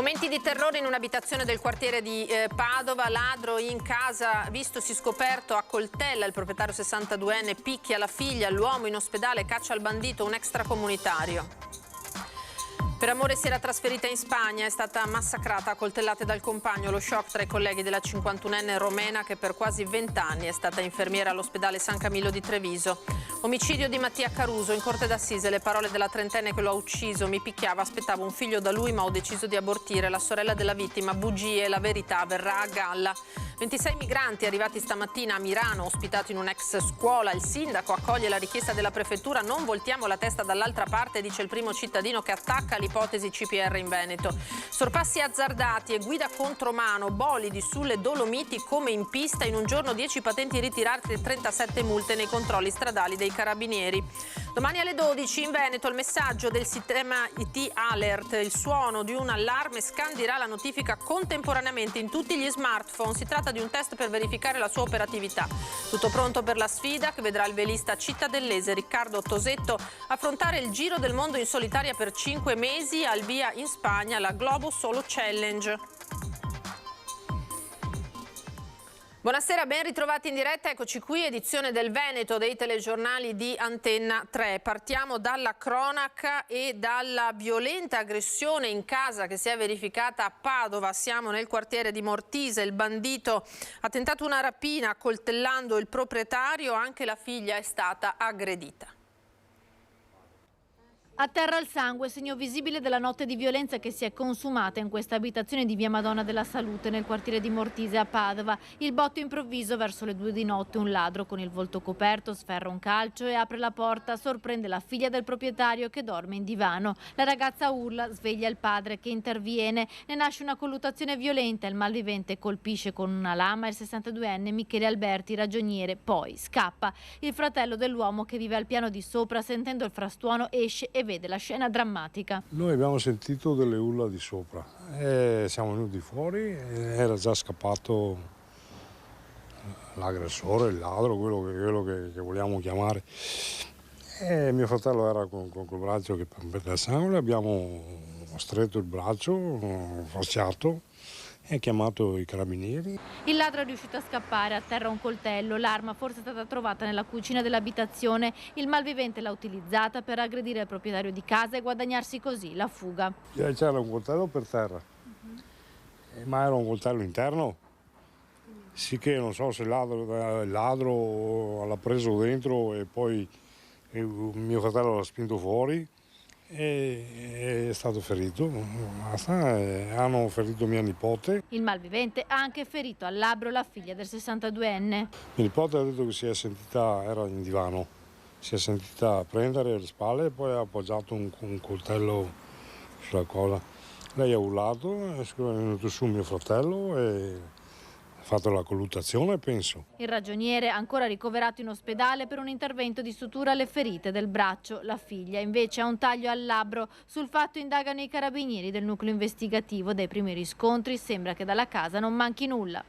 Momenti di terrore in un'abitazione del quartiere di Padova, ladro in casa vistosi scoperto, accoltella il proprietario 62enne, picchia la figlia, l'uomo in ospedale, caccia al bandito, un extracomunitario. Per amore si era trasferita in Spagna, è stata massacrata a coltellate dal compagno, lo shock tra i colleghi della 51enne romena che per quasi 20 anni è stata infermiera all'ospedale San Camillo di Treviso. Omicidio di Mattia Caruso, in corte d'assise le parole della trentenne che lo ha ucciso, mi picchiava, aspettavo un figlio da lui ma ho deciso di abortire, la sorella della vittima, bugie, la verità verrà a galla. 26 migranti arrivati stamattina a Milano, ospitati in un'ex scuola, il sindaco accoglie la richiesta della prefettura, non voltiamo la testa dall'altra parte, dice il primo cittadino che attacca l'ipotesi CPR in Veneto. Sorpassi azzardati e guida contromano, bolidi sulle Dolomiti come in pista, in un giorno 10 patenti ritirate e 37 multe nei controlli stradali dei carabinieri. Domani alle 12 in Veneto il messaggio del sistema IT Alert, il suono di un allarme scandirà la notifica contemporaneamente in tutti gli smartphone. Si tratta di un test per verificare la sua operatività. Tutto pronto per la sfida che vedrà il velista cittadellese Riccardo Tosetto affrontare il giro del mondo in solitaria per 5 mesi, al via in Spagna la Globo Solo Challenge. Buonasera, ben ritrovati in diretta, eccoci qui, edizione del Veneto dei telegiornali di Antenna 3. Partiamo dalla cronaca e dalla violenta aggressione in casa che si è verificata a Padova. Siamo nel quartiere di Mortise, il bandito ha tentato una rapina accoltellando il proprietario, anche la figlia è stata aggredita. A terra il sangue, segno visibile della notte di violenza che si è consumata in questa abitazione di via Madonna della Salute nel quartiere di Mortise a Padova. Il botto improvviso verso le 2 di notte, un ladro con il volto coperto sferra un calcio e apre la porta, sorprende la figlia del proprietario che dorme in divano. La ragazza urla, sveglia il padre che interviene, ne nasce una colluttazione violenta, il malvivente colpisce con una lama il 62enne Michele Alberti, ragioniere, poi scappa. Il fratello dell'uomo che vive al piano di sopra, sentendo il frastuono, esce e vede la scena drammatica. Noi abbiamo sentito delle urla di sopra e siamo venuti fuori, era già scappato l'aggressore, il ladro, quello che vogliamo chiamare. E mio fratello era con quel braccio che perde sangue, abbiamo stretto il braccio, fasciato, e chiamato i carabinieri. Il ladro è riuscito a scappare, a terra un coltello, l'arma forse è stata trovata nella cucina dell'abitazione. Il malvivente l'ha utilizzata per aggredire il proprietario di casa e guadagnarsi così la fuga. C'era un coltello per terra, ma era un coltello interno. Sì che non so se il ladro l'ha preso dentro e poi mio fratello l'ha spinto fuori. È stato ferito, hanno ferito mia nipote. Il malvivente ha anche ferito al labbro la figlia del 62enne. Mia nipote ha detto che si è sentita, era in divano, si è sentita prendere le spalle e poi ha appoggiato un coltello sulla colla. Lei ha urlato, è venuto su mio fratello e ha fatto la colluttazione, penso. Il ragioniere ancora ricoverato in ospedale per un intervento di sutura alle ferite del braccio. La figlia invece ha un taglio al labbro. Sul fatto indagano i carabinieri del nucleo investigativo. Dai primi riscontri sembra che dalla casa non manchi nulla.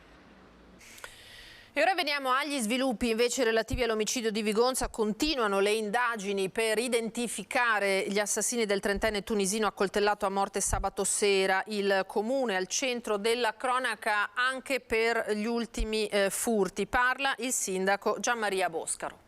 E ora veniamo agli sviluppi invece relativi all'omicidio di Vigonza. Continuano le indagini per identificare gli assassini del trentenne tunisino accoltellato a morte sabato sera. Il comune al centro della cronaca anche per gli ultimi furti. Parla il sindaco Gianmaria Boscaro.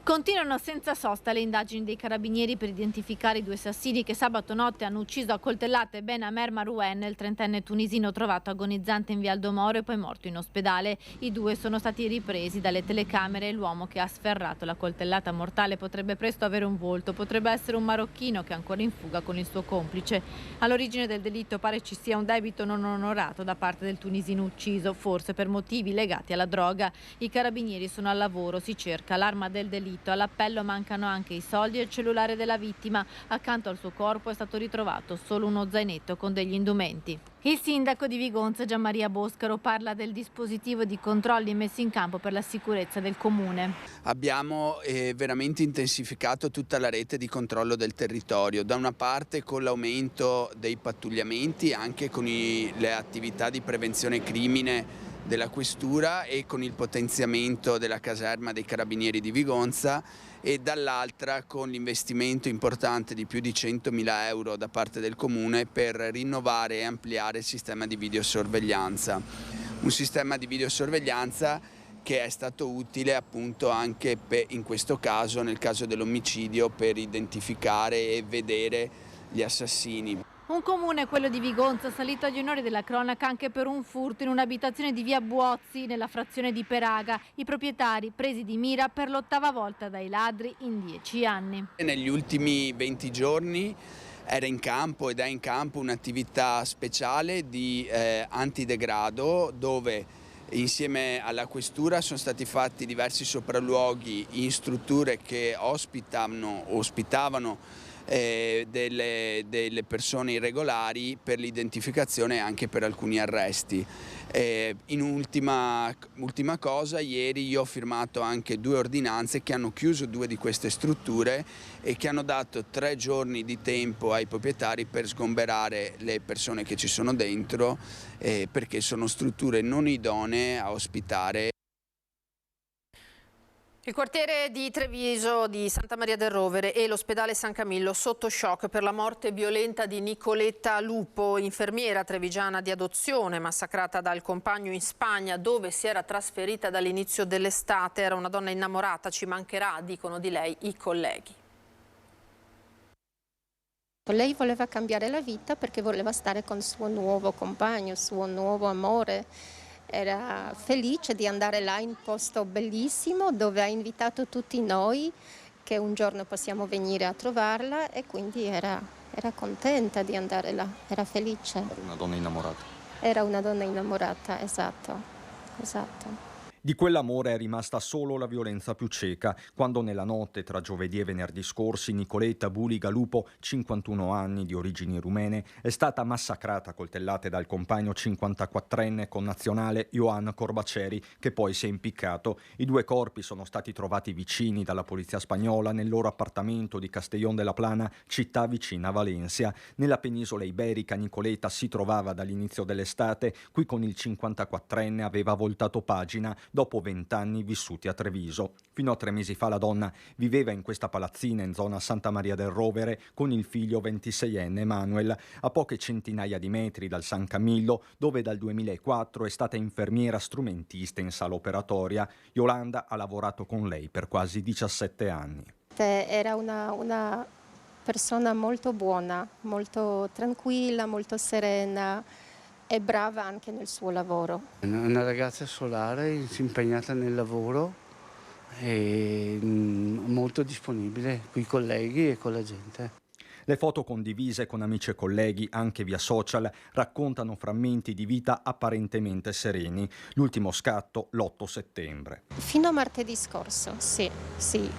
Continuano senza sosta le indagini dei carabinieri per identificare i 2 assassini che sabato notte hanno ucciso a coltellate Ben Amer Marouen, il trentenne tunisino trovato agonizzante in via Aldomoro e poi morto in ospedale. I 2 sono stati ripresi dalle telecamere e l'uomo che ha sferrato la coltellata mortale potrebbe presto avere un volto, potrebbe essere un marocchino che è ancora in fuga con il suo complice. All'origine del delitto pare ci sia un debito non onorato da parte del tunisino ucciso, forse per motivi legati alla droga. I carabinieri sono al lavoro, si cerca l'arma del delitto. All'appello mancano anche i soldi e il cellulare della vittima. Accanto al suo corpo è stato ritrovato solo uno zainetto con degli indumenti. Il sindaco di Vigonza, Gianmaria Boscaro, parla del dispositivo di controlli messi in campo per la sicurezza del comune. Abbiamo veramente intensificato tutta la rete di controllo del territorio, da una parte con l'aumento dei pattugliamenti, anche con le attività di prevenzione crimine della questura e con il potenziamento della caserma dei carabinieri di Vigonza, e dall'altra con l'investimento importante di più di 100.000 euro da parte del Comune per rinnovare e ampliare il sistema di videosorveglianza. Un sistema di videosorveglianza che è stato utile appunto anche in questo caso, nel caso dell'omicidio, per identificare e vedere gli assassini. Un comune, quello di Vigonza, salito agli onori della cronaca anche per un furto in un'abitazione di via Buozzi, nella frazione di Peraga. I proprietari presi di mira per l'8ª volta dai ladri in 10 anni. Negli ultimi 20 giorni era in campo ed è in campo un'attività speciale di antidegrado, dove insieme alla questura sono stati fatti diversi sopralluoghi in strutture che ospitavano delle persone irregolari, per l'identificazione e anche per alcuni arresti. In ultima cosa, ieri io ho firmato anche 2 ordinanze che hanno chiuso 2 di queste strutture e che hanno dato 3 giorni di tempo ai proprietari per sgomberare le persone che ci sono dentro, perché sono strutture non idonee a ospitare. Il quartiere di Treviso di Santa Maria del Rovere e l'ospedale San Camillo sotto shock per la morte violenta di Nicoletta Lupo, infermiera trevigiana di adozione, massacrata dal compagno in Spagna, dove si era trasferita dall'inizio dell'estate. Era una donna innamorata, ci mancherà, dicono di lei i colleghi. Lei voleva cambiare la vita perché voleva stare con il suo nuovo compagno, il suo nuovo amore. Era felice di andare là in un posto bellissimo dove ha invitato tutti noi che un giorno possiamo venire a trovarla, e quindi era contenta di andare là, era felice. Era una donna innamorata. Era una donna innamorata, esatto. Di quell'amore è rimasta solo la violenza più cieca, quando nella notte tra giovedì e venerdì scorsi Nicoletta Buliga Lupo, 51 anni, di origini rumene, è stata massacrata a coltellate dal compagno 54enne connazionale Ioan Corbaceri, che poi si è impiccato. I 2 corpi sono stati trovati vicini dalla polizia spagnola nel loro appartamento di Castellón de la Plana, città vicina a Valencia. Nella penisola iberica Nicoletta si trovava dall'inizio dell'estate, qui con il 54enne aveva voltato pagina dopo 20 anni vissuti a Treviso. Fino a 3 mesi fa la donna viveva in questa palazzina in zona Santa Maria del Rovere con il figlio 26enne Manuel, a poche centinaia di metri dal San Camillo, dove dal 2004 è stata infermiera strumentista in sala operatoria. Yolanda ha lavorato con lei per quasi 17 anni. Era una persona molto buona, molto tranquilla, molto serena e brava anche nel suo lavoro. Una ragazza solare, impegnata nel lavoro e molto disponibile con i colleghi e con la gente. Le foto condivise con amici e colleghi anche via social raccontano frammenti di vita apparentemente sereni. L'ultimo scatto l'8 settembre. Fino a martedì scorso, sì,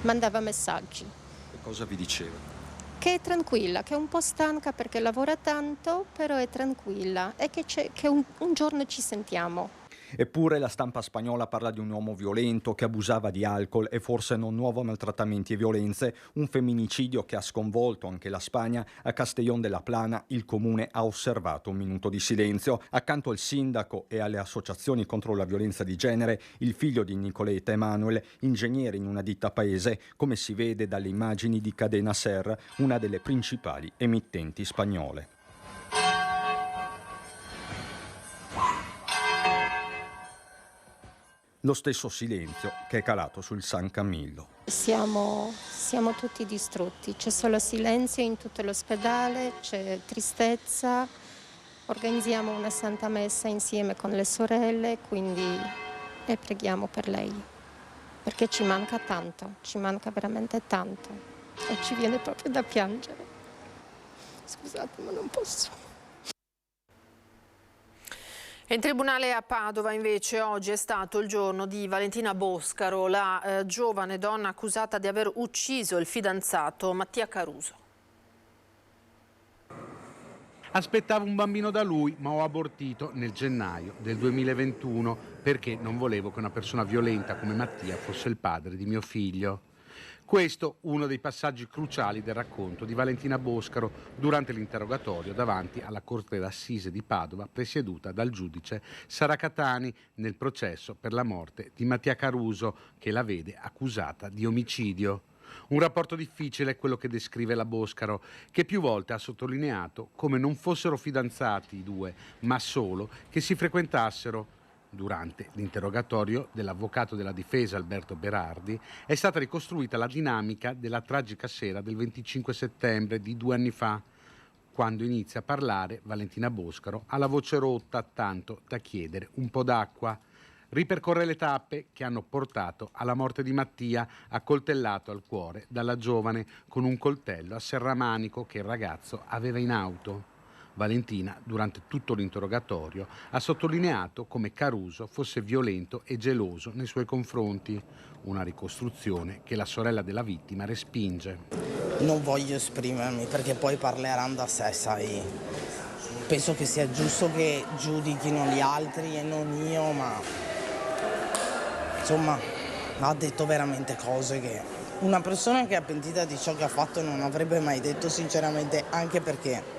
mandava messaggi. Che cosa vi diceva? Che è tranquilla, che è un po' stanca perché lavora tanto, però è tranquilla e che un giorno ci sentiamo. Eppure la stampa spagnola parla di un uomo violento che abusava di alcol e forse non nuovo a maltrattamenti e violenze, un femminicidio che ha sconvolto anche la Spagna. A Castellón de la Plana il comune ha osservato un minuto di silenzio. Accanto al sindaco e alle associazioni contro la violenza di genere, il figlio di Nicoletta, Emanuel, ingegnere in una ditta paese, come si vede dalle immagini di Cadena Ser, una delle principali emittenti spagnole. Lo stesso silenzio che è calato sul San Camillo. Siamo tutti distrutti, c'è solo silenzio in tutto l'ospedale, c'è tristezza. Organizziamo una santa messa insieme con le sorelle, quindi e preghiamo per lei, perché ci manca tanto, ci manca veramente tanto e ci viene proprio da piangere. Scusate, ma non posso. In tribunale a Padova invece oggi è stato il giorno di Valentina Boscaro, la giovane donna accusata di aver ucciso il fidanzato Mattia Caruso. Aspettavo un bambino da lui, ma ho abortito nel gennaio del 2021 perché non volevo che una persona violenta come Mattia fosse il padre di mio figlio. Questo uno dei passaggi cruciali del racconto di Valentina Boscaro durante l'interrogatorio davanti alla Corte d'Assise di Padova, presieduta dal giudice Sara Catani nel processo per la morte di Mattia Caruso, che la vede accusata di omicidio. Un rapporto difficile, quello che descrive la Boscaro, che più volte ha sottolineato come non fossero fidanzati i due, ma solo che si frequentassero. Durante l'interrogatorio dell'avvocato della difesa Alberto Berardi è stata ricostruita la dinamica della tragica sera del 25 settembre di 2 anni fa, quando inizia a parlare Valentina Boscaro alla voce rotta, tanto da chiedere un po' d'acqua. Ripercorre le tappe che hanno portato alla morte di Mattia, accoltellato al cuore dalla giovane con un coltello a serramanico che il ragazzo aveva in auto. Valentina, durante tutto l'interrogatorio, ha sottolineato come Caruso fosse violento e geloso nei suoi confronti, una ricostruzione che la sorella della vittima respinge. Non voglio esprimermi perché poi parleranno da sé, sai. Penso che sia giusto che giudichino gli altri e non io, ma insomma ha detto veramente cose che una persona che è pentita di ciò che ha fatto non avrebbe mai detto, sinceramente, anche perché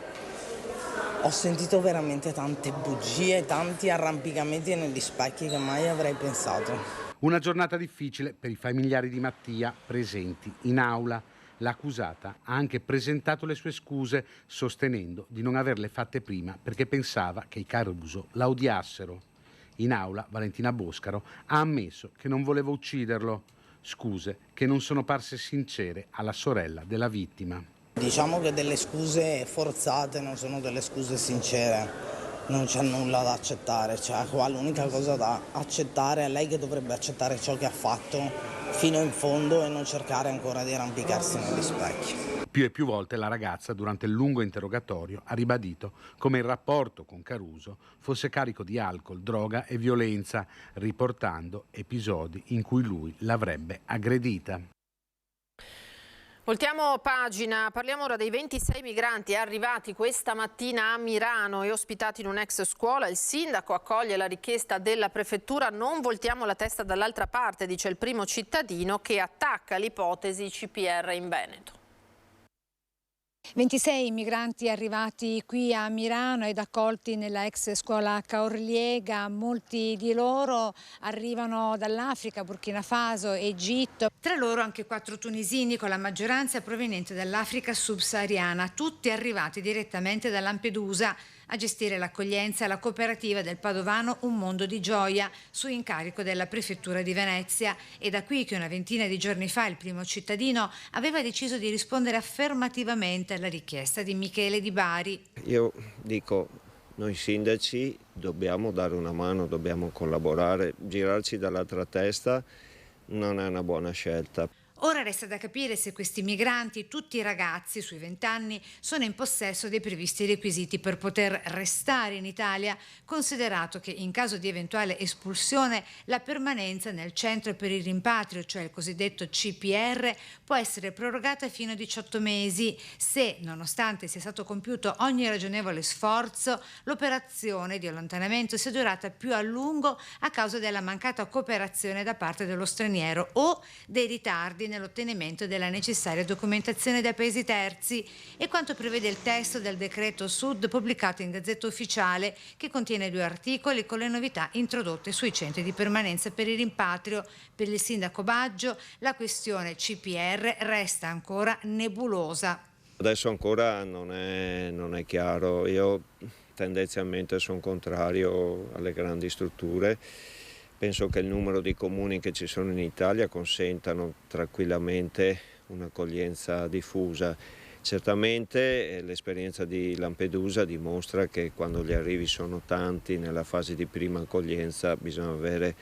ho sentito veramente tante bugie, tanti arrampicamenti negli specchi che mai avrei pensato. Una giornata difficile per i familiari di Mattia presenti in aula. L'accusata ha anche presentato le sue scuse, sostenendo di non averle fatte prima perché pensava che i Caruso la odiassero. In aula Valentina Boscaro ha ammesso che non voleva ucciderlo, scuse che non sono parse sincere alla sorella della vittima. Diciamo che delle scuse forzate non sono delle scuse sincere, non c'è nulla da accettare, cioè qua l'unica cosa da accettare è lei che dovrebbe accettare ciò che ha fatto fino in fondo e non cercare ancora di arrampicarsi negli specchi. Più e più volte la ragazza durante il lungo interrogatorio ha ribadito come il rapporto con Caruso fosse carico di alcol, droga e violenza, riportando episodi in cui lui l'avrebbe aggredita. Voltiamo pagina, parliamo ora dei 26 migranti arrivati questa mattina a Mirano e ospitati in un'ex scuola. Il sindaco accoglie la richiesta della prefettura. Non voltiamo la testa dall'altra parte, dice il primo cittadino che attacca l'ipotesi CPR in Veneto. 26 migranti arrivati qui a Mirano ed accolti nella ex scuola Caorliega. Molti di loro arrivano dall'Africa, Burkina Faso, Egitto. Tra loro anche 4 tunisini, con la maggioranza proveniente dall'Africa subsahariana, tutti arrivati direttamente da Lampedusa. A gestire l'accoglienza la cooperativa del Padovano Un Mondo di Gioia, su incarico della Prefettura di Venezia. E da qui che una ventina di giorni fa il primo cittadino aveva deciso di rispondere affermativamente alla richiesta di Michele Di Bari. Io dico, noi sindaci dobbiamo dare una mano, dobbiamo collaborare, girarci dall'altra testa non è una buona scelta. Ora resta da capire se questi migranti, tutti ragazzi sui 20 anni, sono in possesso dei previsti requisiti per poter restare in Italia, considerato che in caso di eventuale espulsione la permanenza nel centro per il rimpatrio, cioè il cosiddetto CPR, può essere prorogata fino a 18 mesi se, nonostante sia stato compiuto ogni ragionevole sforzo, l'operazione di allontanamento sia durata più a lungo a causa della mancata cooperazione da parte dello straniero o dei ritardi nell'ottenimento della necessaria documentazione dai paesi terzi. E quanto prevede il testo del decreto Sud pubblicato in Gazzetta Ufficiale, che contiene 2 articoli con le novità introdotte sui centri di permanenza per il rimpatrio. Per il sindaco Baggio la questione CPR resta ancora nebulosa. Adesso ancora non è chiaro, io tendenzialmente sono contrario alle grandi strutture. Penso che il numero di comuni che ci sono in Italia consentano tranquillamente un'accoglienza diffusa. Certamente l'esperienza di Lampedusa dimostra che quando gli arrivi sono tanti nella fase di prima accoglienza bisogna avere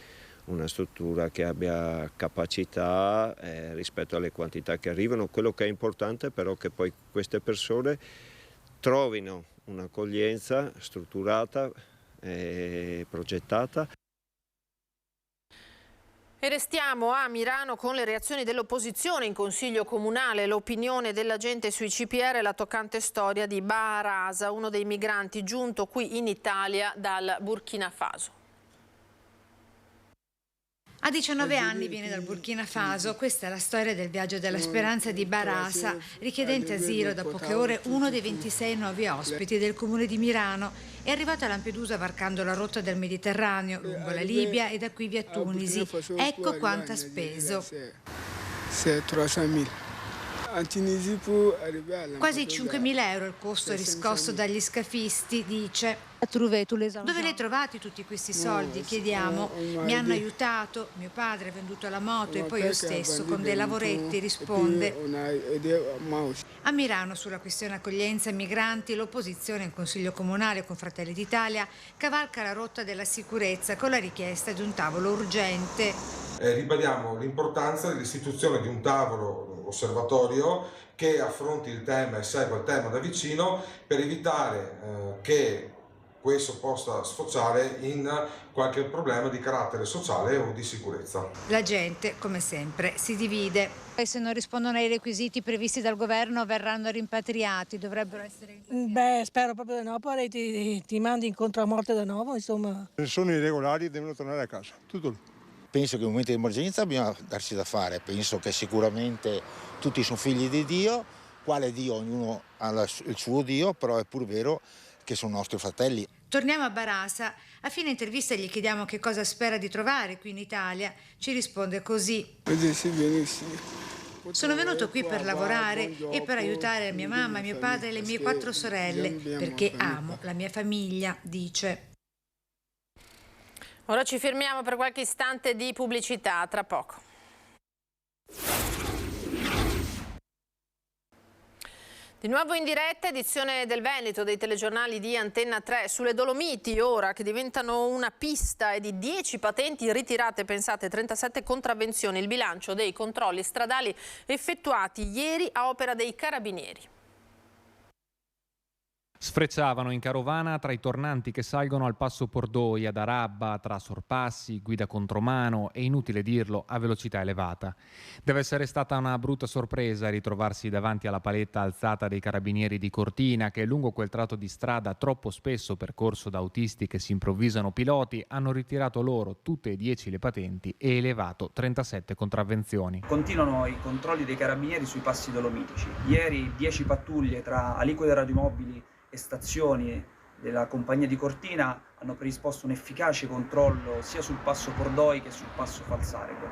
una struttura che abbia capacità rispetto alle quantità che arrivano. Quello che è importante però è che poi queste persone trovino un'accoglienza strutturata e progettata. E restiamo a Mirano con le reazioni dell'opposizione in Consiglio Comunale, l'opinione della gente sui CPR e la toccante storia di Baharasa, uno dei migranti giunto qui in Italia dal Burkina Faso. A 19 anni viene dal Burkina Faso. Questa è la storia del viaggio della speranza di Barasa, richiedente asilo da poche ore, uno dei 26 nuovi ospiti del comune di Mirano. È arrivato a Lampedusa varcando la rotta del Mediterraneo, lungo la Libia e da qui via Tunisi. Ecco quanto ha speso. Quasi 5.000 euro il costo riscosso dagli scafisti, dice. Dove li hai trovati tutti questi soldi? Chiediamo. Mi hanno aiutato, mio padre ha venduto la moto e poi io stesso con dei lavoretti, risponde. A Mirano, sulla questione accoglienza e migranti, l'opposizione in Consiglio Comunale con Fratelli d'Italia cavalca la rotta della sicurezza con la richiesta di un tavolo urgente. Ribadiamo l'importanza dell'istituzione di un tavolo osservatorio che affronti il tema e segua il tema da vicino per evitare che questo possa sfociare in qualche problema di carattere sociale o di sicurezza. La gente, come sempre, si divide. E se non rispondono ai requisiti previsti dal governo verranno rimpatriati, dovrebbero essere... Spero proprio di no, poi ti mandi incontro a morte da nuovo, insomma. Se sono irregolari devono tornare a casa, tutto lì. Penso che in momenti di emergenza bisogna darsi da fare, penso che sicuramente tutti sono figli di Dio, quale Dio ognuno ha il suo Dio, però è pur vero che sono nostri fratelli. Torniamo a Barasa. A fine intervista gli chiediamo che cosa spera di trovare qui in Italia. Ci risponde così. Sono venuto qui per lavorare e per aiutare mia mamma, mio padre e le mie 4 sorelle, perché amo la mia famiglia, dice. Ora ci fermiamo per qualche istante di pubblicità, tra poco. Di nuovo in diretta, edizione del Veneto dei telegiornali di Antenna 3. Sulle Dolomiti ora che diventano una pista e di 10 patenti ritirate, pensate 37 contravvenzioni, il bilancio dei controlli stradali effettuati ieri a opera dei carabinieri. Sfrecciavano in carovana tra i tornanti che salgono al passo Pordoi, ad Arabba, tra sorpassi, guida contromano e, inutile dirlo, a velocità elevata. Deve essere stata una brutta sorpresa ritrovarsi davanti alla paletta alzata dei carabinieri di Cortina che lungo quel tratto di strada troppo spesso percorso da autisti che si improvvisano piloti hanno ritirato loro tutte e 10 le patenti e elevato 37 contravvenzioni. Continuano i controlli dei carabinieri sui passi dolomitici. Ieri 10 pattuglie tra aliquote radiomobili e stazioni della compagnia di Cortina hanno predisposto un efficace controllo sia sul passo Pordoi che sul passo Falzarego.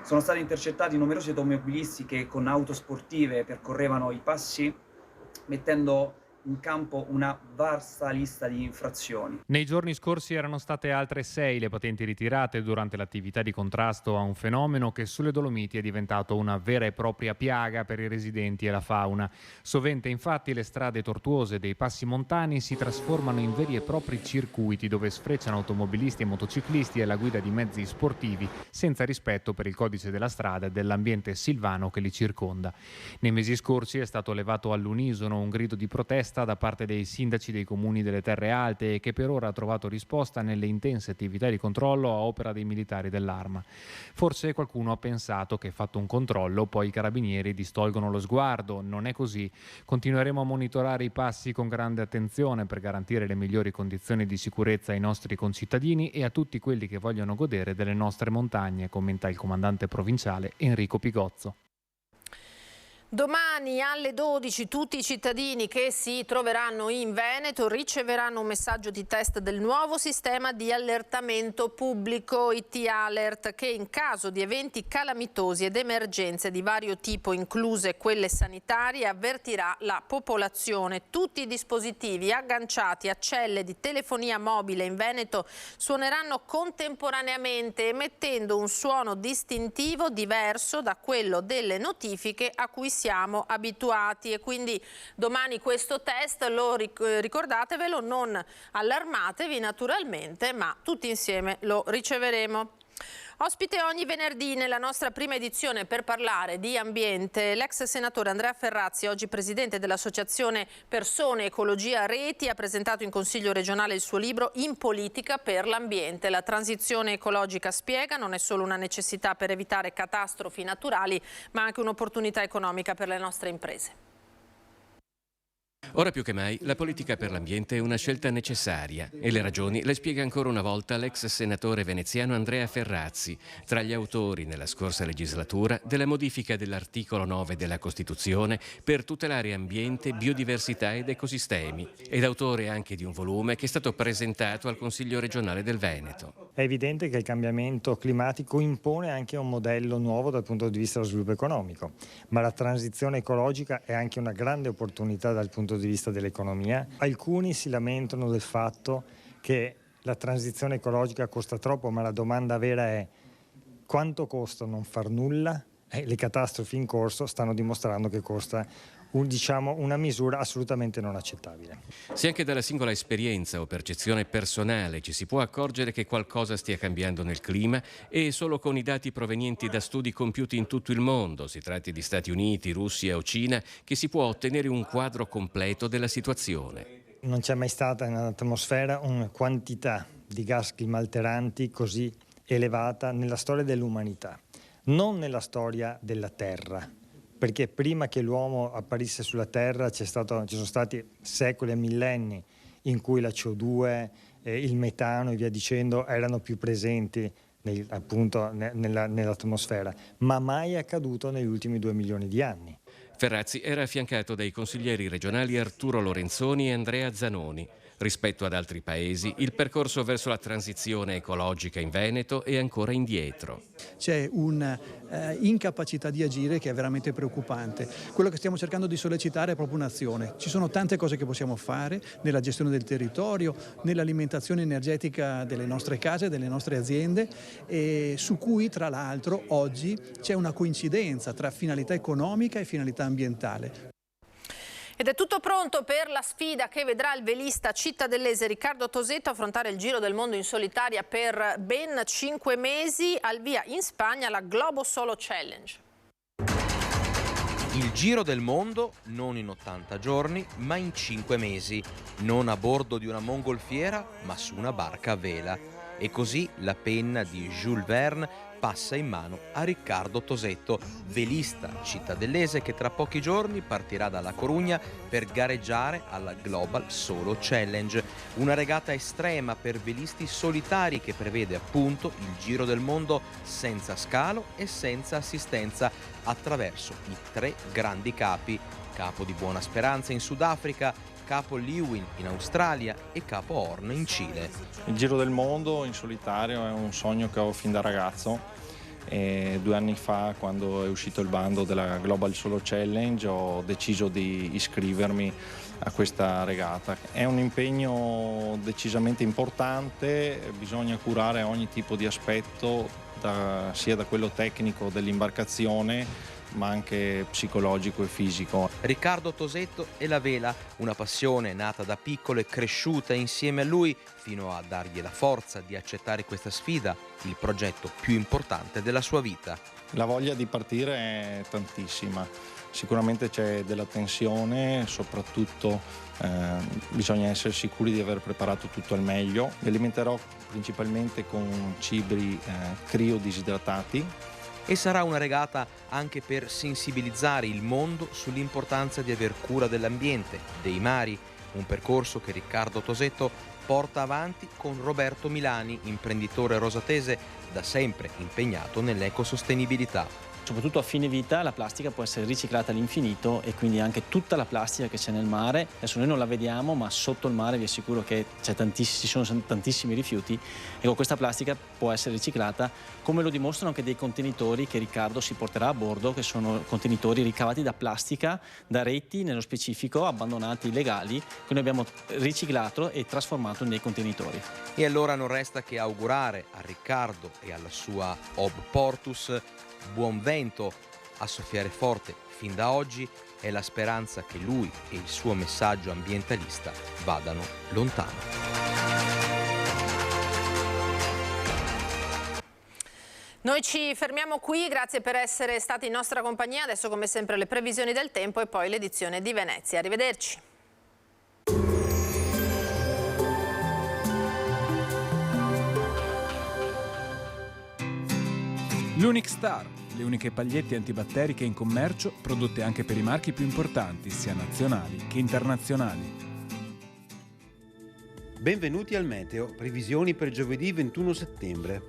Sono stati intercettati numerosi automobilisti che con auto sportive percorrevano i passi mettendo in campo una vasta lista di infrazioni. Nei giorni scorsi erano state altre 6 le patenti ritirate durante l'attività di contrasto a un fenomeno che sulle Dolomiti è diventato una vera e propria piaga per i residenti e la fauna. Sovente infatti le strade tortuose dei passi montani si trasformano in veri e propri circuiti dove sfrecciano automobilisti e motociclisti alla guida di mezzi sportivi senza rispetto per il codice della strada e dell'ambiente silvano che li circonda. Nei mesi scorsi è stato levato all'unisono un grido di protesta da parte dei sindaci dei comuni delle Terre Alte e che per ora ha trovato risposta nelle intense attività di controllo a opera dei militari dell'Arma. Forse qualcuno ha pensato che fatto un controllo poi i carabinieri distolgono lo sguardo. Non è così. Continueremo a monitorare i passi con grande attenzione per garantire le migliori condizioni di sicurezza ai nostri concittadini e a tutti quelli che vogliono godere delle nostre montagne, commenta il comandante provinciale Enrico Pigozzo. Domani alle 12 tutti i cittadini che si troveranno in Veneto riceveranno un messaggio di test del nuovo sistema di allertamento pubblico IT Alert che in caso di eventi calamitosi ed emergenze di vario tipo, incluse quelle sanitarie, avvertirà la popolazione. Tutti i dispositivi agganciati a celle di telefonia mobile in Veneto suoneranno contemporaneamente emettendo un suono distintivo diverso da quello delle notifiche a cui siamo abituati e quindi domani questo test lo ricordatevelo, non allarmatevi naturalmente, ma tutti insieme lo riceveremo. Ospite ogni venerdì nella nostra prima edizione per parlare di ambiente l'ex senatore Andrea Ferrazzi, oggi presidente dell'associazione Persone Ecologia Reti, ha presentato in Consiglio regionale il suo libro In politica per l'ambiente. La transizione ecologica, spiega, non è solo una necessità per evitare catastrofi naturali, ma anche un'opportunità economica per le nostre imprese. Ora più che mai la politica per l'ambiente è una scelta necessaria e le ragioni le spiega ancora una volta l'ex senatore veneziano Andrea Ferrazzi, tra gli autori nella scorsa legislatura della modifica dell'articolo 9 della Costituzione per tutelare ambiente, biodiversità ed ecosistemi, ed autore anche di un volume che è stato presentato al Consiglio regionale del Veneto. È evidente che il cambiamento climatico impone anche un modello nuovo dal punto di vista dello sviluppo economico, ma la transizione ecologica è anche una grande opportunità dal punto di vista dell'economia. Alcuni si lamentano del fatto che la transizione ecologica costa troppo, ma la domanda vera è: quanto costa non far nulla? Le catastrofi in corso stanno dimostrando che costa una misura assolutamente non accettabile. Se anche dalla singola esperienza o percezione personale ci si può accorgere che qualcosa stia cambiando nel clima, e solo con i dati provenienti da studi compiuti in tutto il mondo, si tratti di Stati Uniti, Russia o Cina, che si può ottenere un quadro completo della situazione. Non c'è mai stata nell'atmosfera una quantità di gas climalteranti così elevata nella storia dell'umanità, non nella storia della Terra. Perché prima che l'uomo apparisse sulla Terra ci sono stati secoli e millenni in cui la CO2, il metano e via dicendo erano più presenti nell'atmosfera, ma mai è accaduto negli ultimi 2 milioni di anni. Ferrazzi era affiancato dai consiglieri regionali Arturo Lorenzoni e Andrea Zanoni. Rispetto ad altri paesi, il percorso verso la transizione ecologica in Veneto è ancora indietro. C'è un'incapacità di agire che è veramente preoccupante. Quello che stiamo cercando di sollecitare è proprio un'azione. Ci sono tante cose che possiamo fare nella gestione del territorio, nell'alimentazione energetica delle nostre case, delle nostre aziende, e su cui tra l'altro oggi c'è una coincidenza tra finalità economica e finalità ambientale. Ed è tutto pronto per la sfida che vedrà il velista cittadellese Riccardo Tosetto affrontare il Giro del Mondo in solitaria per ben 5 mesi. Al via in Spagna la Globo Solo Challenge. Il Giro del Mondo non in 80 giorni, ma in 5 mesi. Non a bordo di una mongolfiera, ma su una barca a vela. E così la penna di Jules Verne passa in mano a Riccardo Tosetto, velista cittadellese che tra pochi giorni partirà dalla Corugna per gareggiare alla Global Solo Challenge, una regata estrema per velisti solitari che prevede appunto il Giro del Mondo senza scalo e senza assistenza attraverso i 3 grandi capi: Capo di Buona Speranza in Sudafrica, Capo Leeuwin in Australia e Capo Horn in Cile. Il Giro del Mondo in solitario è un sogno che ho fin da ragazzo. 2 anni fa, quando è uscito il bando della Global Solo Challenge, ho deciso di iscrivermi a questa regata. È un impegno decisamente importante, bisogna curare ogni tipo di aspetto, sia da quello tecnico dell'imbarcazione ma anche psicologico e fisico. Riccardo Tosetto e la vela, una passione nata da piccolo e cresciuta insieme a lui fino a dargli la forza di accettare questa sfida, il progetto più importante della sua vita. La voglia di partire è tantissima, sicuramente c'è della tensione, soprattutto bisogna essere sicuri di aver preparato tutto al meglio. Mi alimenterò principalmente con cibi criodisidratati. E sarà una regata anche per sensibilizzare il mondo sull'importanza di aver cura dell'ambiente, dei mari, un percorso che Riccardo Tosetto porta avanti con Roberto Milani, imprenditore rosatese da sempre impegnato nell'ecosostenibilità. Soprattutto a fine vita la plastica può essere riciclata all'infinito e quindi anche tutta la plastica che c'è nel mare, adesso noi non la vediamo ma sotto il mare vi assicuro che ci sono tantissimi rifiuti e con questa plastica può essere riciclata, come lo dimostrano anche dei contenitori che Riccardo si porterà a bordo, che sono contenitori ricavati da plastica, da reti nello specifico, abbandonati illegali, che noi abbiamo riciclato e trasformato nei contenitori. E allora non resta che augurare a Riccardo e alla sua Ob Portus buon vento, a soffiare forte fin da oggi è la speranza che lui e il suo messaggio ambientalista vadano lontano. Noi ci fermiamo qui, grazie per essere stati in nostra compagnia. Adesso come sempre le previsioni del tempo e poi l'edizione di Venezia. Arrivederci. L'Unic Star, le uniche pagliette antibatteriche in commercio, prodotte anche per i marchi più importanti, sia nazionali che internazionali. Benvenuti al Meteo, previsioni per giovedì 21 settembre.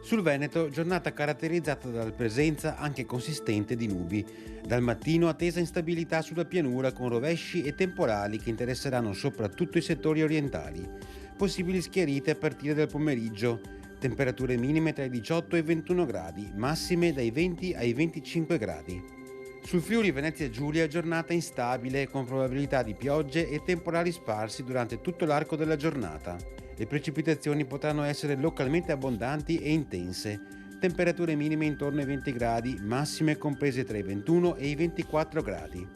Sul Veneto, giornata caratterizzata dalla presenza anche consistente di nubi. Dal mattino attesa instabilità sulla pianura con rovesci e temporali che interesseranno soprattutto i settori orientali. Possibili schiarite a partire dal pomeriggio. Temperature minime tra i 18 e i 21 gradi, massime dai 20 ai 25 gradi. Sul Friuli Venezia Giulia giornata instabile con probabilità di piogge e temporali sparsi durante tutto l'arco della giornata. Le precipitazioni potranno essere localmente abbondanti e intense. Temperature minime intorno ai 20 gradi, massime comprese tra i 21 e i 24 gradi.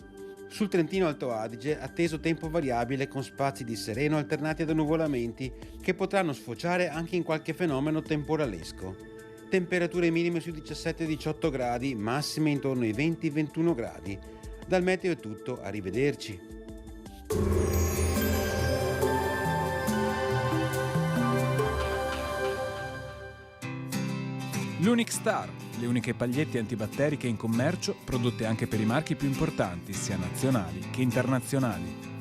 Sul Trentino Alto Adige atteso tempo variabile con spazi di sereno alternati ad annuvolamenti che potranno sfociare anche in qualche fenomeno temporalesco. Temperature minime sui 17-18 gradi, massime intorno ai 20-21 gradi. Dal meteo è tutto, arrivederci. L'Unic Star, le uniche pagliette antibatteriche in commercio, prodotte anche per i marchi più importanti, sia nazionali che internazionali.